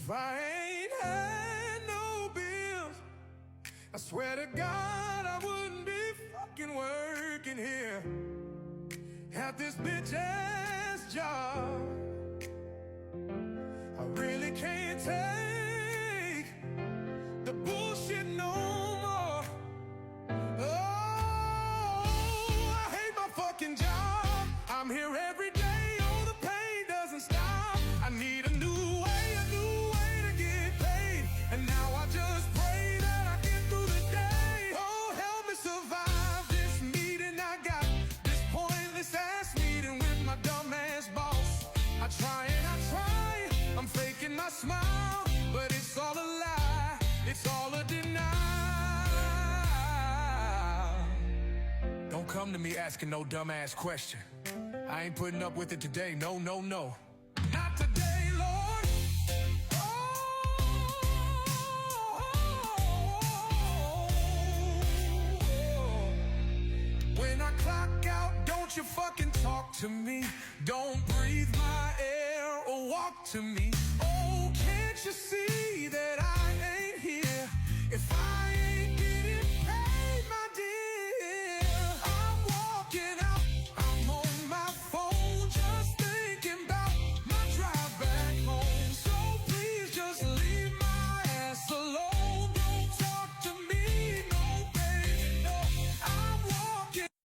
if I ain't had no bills, I swear to God I wouldn't be fucking working here at this bitch-ass job. I really can't take the bullshit no more. Oh, I hate my fucking job. I'm here every day, oh, the pain doesn't stop. I need a new way to get paid. And now I just pray that I get through the day. Oh, help me survive this meeting I got, this pointless ass meeting with my dumb ass boss. I try and I try, I'm faking my smile, but it's all a lie, it's all a denial. Don't come to me asking no dumbass question. I ain't putting up with it today, no, no, no. Not today, Lord. When I clock out, don't you fucking talk to me. Don't breathe my air or walk to me. Oh, can't you see that I ain't here if I